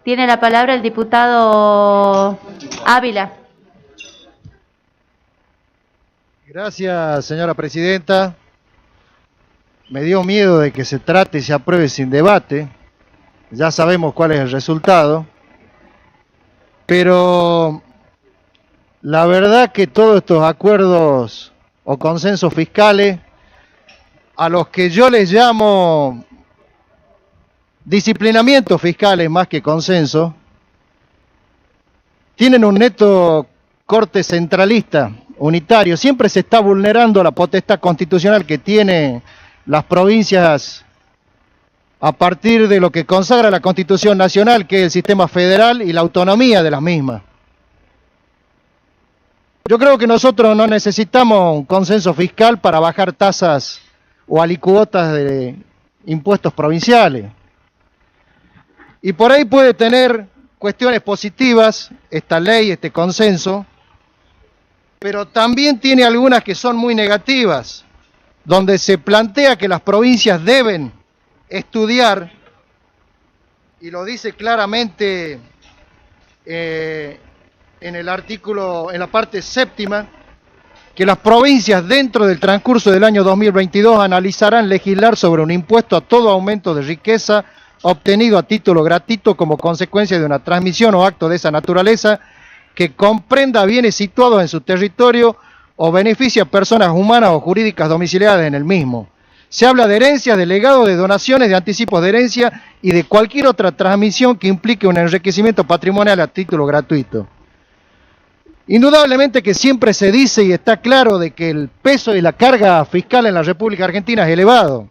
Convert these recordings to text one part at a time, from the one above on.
Tiene la palabra el diputado Ávila. Gracias, señora presidenta. Me dio miedo de que se trate y se apruebe sin debate. Ya sabemos cuál es el resultado. Pero la verdad que todos estos acuerdos o consensos fiscales, a los que yo les llamo disciplinamientos fiscales más que consenso, tienen un neto corte centralista, unitario. Siempre se está vulnerando la potestad constitucional que tienen las provincias a partir de lo que consagra la Constitución Nacional, que es el sistema federal y la autonomía de las mismas. Yo creo que nosotros no necesitamos un consenso fiscal para bajar tasas o alicuotas de impuestos provinciales. Y por ahí puede tener cuestiones positivas esta ley, este consenso, pero también tiene algunas que son muy negativas, donde se plantea que las provincias deben estudiar, y lo dice claramente en el artículo, en la parte séptima, que las provincias dentro del transcurso del año 2022 analizarán legislar sobre un impuesto a todo aumento de riqueza obtenido a título gratuito como consecuencia de una transmisión o acto de esa naturaleza que comprenda bienes situados en su territorio o beneficie a personas humanas o jurídicas domiciliadas en el mismo. Se habla de herencias, de legados, de donaciones, de anticipos de herencia y de cualquier otra transmisión que implique un enriquecimiento patrimonial a título gratuito. Indudablemente que siempre se dice y está claro de que el peso y la carga fiscal en la República Argentina es elevado.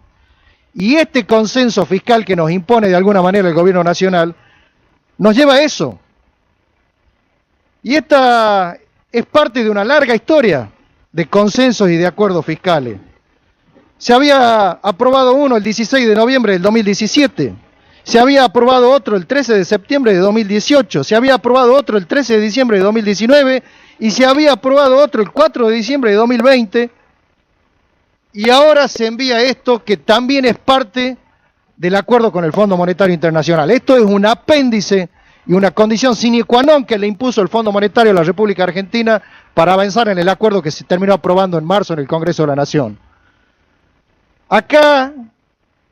Y este consenso fiscal que nos impone de alguna manera el gobierno nacional nos lleva a eso. Y esta es parte de una larga historia de consensos y de acuerdos fiscales. Se había aprobado uno el 16 de noviembre del 2017, se había aprobado otro el 13 de septiembre de 2018, se había aprobado otro el 13 de diciembre de 2019 y se había aprobado otro el 4 de diciembre de 2020 y ahora se envía esto que también es parte del acuerdo con el Fondo Monetario Internacional. Esto es un apéndice y una condición sine qua non que le impuso el Fondo Monetario a la República Argentina para avanzar en el acuerdo que se terminó aprobando en marzo en el Congreso de la Nación. Acá,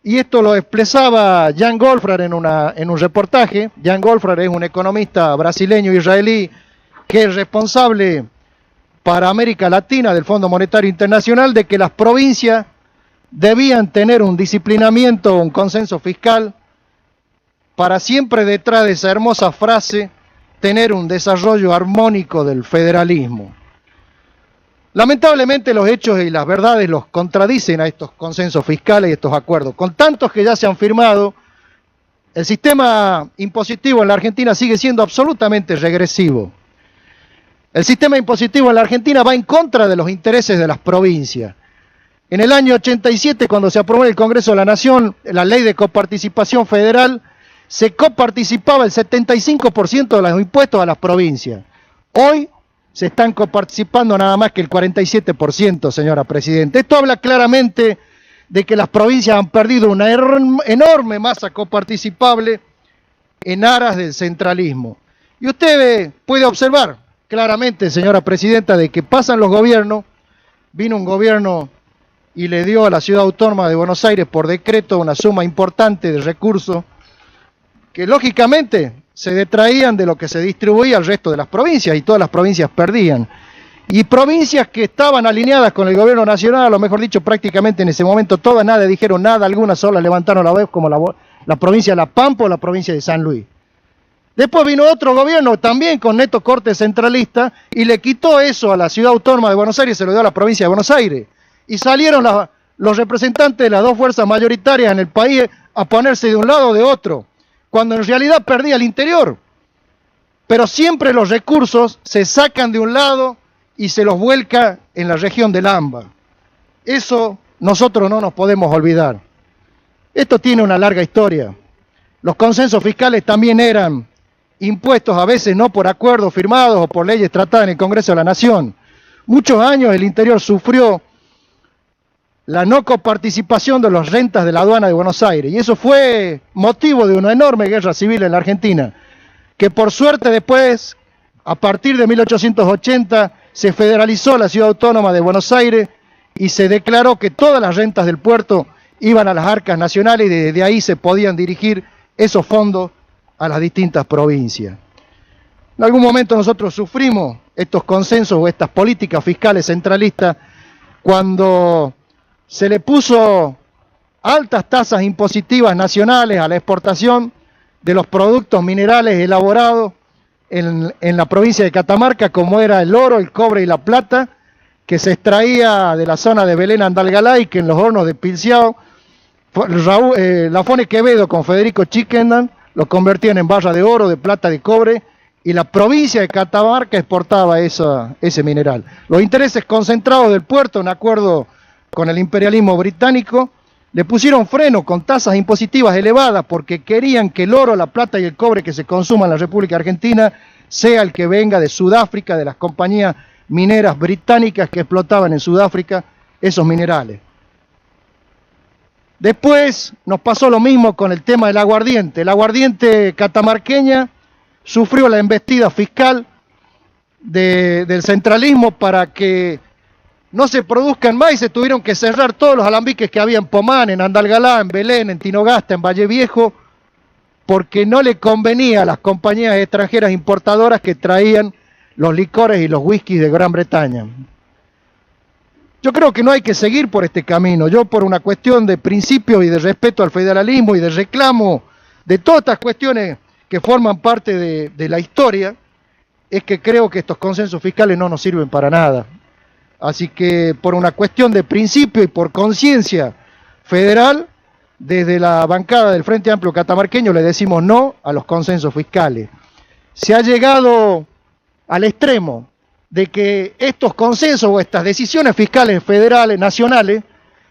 y esto lo expresaba Jan Goldfraer en un reportaje, Jan Goldfraer es un economista brasileño-israelí que es responsable para América Latina del Fondo Monetario Internacional de que las provincias debían tener un disciplinamiento, un consenso fiscal para siempre detrás de esa hermosa frase tener un desarrollo armónico del federalismo. Lamentablemente los hechos y las verdades los contradicen a estos consensos fiscales y estos acuerdos. Con tantos que ya se han firmado, el sistema impositivo en la Argentina sigue siendo absolutamente regresivo. El sistema impositivo en la Argentina va en contra de los intereses de las provincias. En el año 87, cuando se aprobó en el Congreso de la Nación la ley de coparticipación federal, se coparticipaba el 75% de los impuestos a las provincias. Hoy se están coparticipando nada más que el 47%, señora presidenta. Esto habla claramente de que las provincias han perdido una enorme masa coparticipable en aras del centralismo. Y usted puede observar claramente, señora presidenta, de que pasan los gobiernos, vino un gobierno y le dio a la Ciudad Autónoma de Buenos Aires por decreto una suma importante de recursos que lógicamente se detraían de lo que se distribuía al resto de las provincias y todas las provincias perdían. Y provincias que estaban alineadas con el gobierno nacional, a lo mejor dicho prácticamente en ese momento todas, nada dijeron nada, algunas solas levantaron la voz como la provincia de La Pampa o la provincia de San Luis. Después vino otro gobierno también con neto corte centralista y le quitó eso a la Ciudad Autónoma de Buenos Aires y se lo dio a la provincia de Buenos Aires. Y salieron los representantes de las dos fuerzas mayoritarias en el país a ponerse de un lado o de otro, cuando en realidad perdía el interior. Pero siempre los recursos se sacan de un lado y se los vuelca en la región del AMBA. Eso nosotros no nos podemos olvidar. Esto tiene una larga historia. Los consensos fiscales también eran impuestos a veces no por acuerdos firmados o por leyes tratadas en el Congreso de la Nación. Muchos años el interior sufrió la no coparticipación de las rentas de la aduana de Buenos Aires, y eso fue motivo de una enorme guerra civil en la Argentina. que por suerte después, a partir de 1880, se federalizó la ciudad autónoma de Buenos Aires y se declaró que todas las rentas del puerto iban a las arcas nacionales y desde ahí se podían dirigir esos fondos a las distintas provincias. En algún momento nosotros sufrimos estos consensos o estas políticas fiscales centralistas cuando se le puso altas tasas impositivas nacionales a la exportación de los productos minerales elaborados en la provincia de Catamarca, como era el oro, el cobre y la plata, que se extraía de la zona de Belén Andalgalá y que en los hornos de Pilciao, Lafone Quevedo con Federico Chiquendan lo convertían en barra de oro, de plata, de cobre, y la provincia de Catamarca exportaba ese mineral. Los intereses concentrados del puerto, en acuerdo con el imperialismo británico, le pusieron freno con tasas impositivas elevadas porque querían que el oro, la plata y el cobre que se consuma en la República Argentina sea el que venga de Sudáfrica, de las compañías mineras británicas que explotaban en Sudáfrica esos minerales. Después nos pasó lo mismo con el tema del aguardiente. La aguardiente catamarqueña sufrió la embestida fiscal del centralismo para que no se produzcan más y se tuvieron que cerrar todos los alambiques que había en Pomán, en Andalgalá, en Belén, en Tinogasta, en Valle Viejo, porque no le convenía a las compañías extranjeras importadoras que traían los licores y los whiskies de Gran Bretaña. Yo creo que no hay que seguir por este camino. Yo, por una cuestión de principio y de respeto al federalismo y de reclamo de todas estas cuestiones que forman parte de la historia, es que creo que estos consensos fiscales no nos sirven para nada. Así que por una cuestión de principio y por conciencia federal, desde la bancada del Frente Amplio Catamarqueño le decimos no a los consensos fiscales. Se ha llegado al extremo de que estos consensos o estas decisiones fiscales federales, nacionales,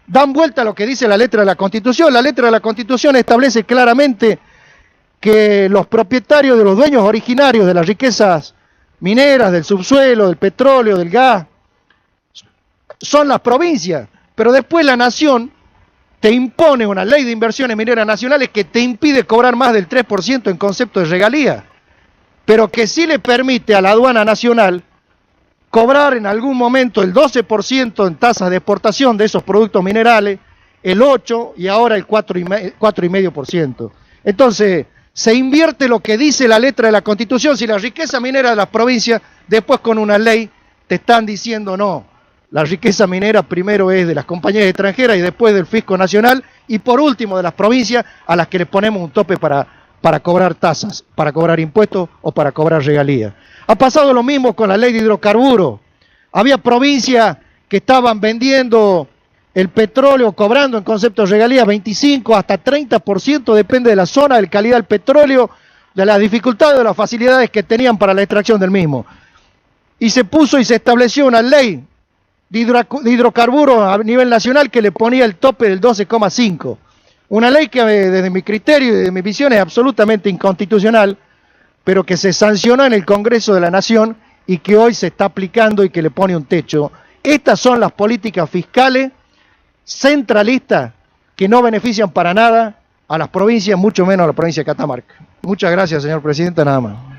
dan vuelta a lo que dice la letra de la Constitución. La letra de la Constitución establece claramente que los propietarios de los dueños originarios de las riquezas mineras, del subsuelo, del petróleo, del gas, son las provincias, pero después la nación te impone una ley de inversiones mineras nacionales que te impide cobrar más del 3% en concepto de regalía, pero que sí le permite a la aduana nacional cobrar en algún momento el 12% en tasas de exportación de esos productos minerales, el 8% y ahora el 4,5%. Entonces, se invierte lo que dice la letra de la Constitución. Si la riqueza minera de las provincias, después con una ley te están diciendo no. La riqueza minera primero es de las compañías extranjeras y después del fisco nacional y por último de las provincias a las que le ponemos un tope para cobrar tasas, para cobrar impuestos o para cobrar regalías. Ha pasado lo mismo con la ley de hidrocarburos. Había provincias que estaban vendiendo el petróleo, cobrando en concepto de regalías 25 hasta 30%, depende de la zona, de la calidad del petróleo, de las dificultades, de las facilidades que tenían para la extracción del mismo. Y se puso y se estableció una ley de hidrocarburos a nivel nacional que le ponía el tope del 12,5. Una ley que desde mi criterio y desde mi visión es absolutamente inconstitucional, pero que se sancionó en el Congreso de la Nación y que hoy se está aplicando y que le pone un techo. Estas son las políticas fiscales centralistas que no benefician para nada a las provincias, mucho menos a la provincia de Catamarca. Muchas gracias, señor presidente, nada más.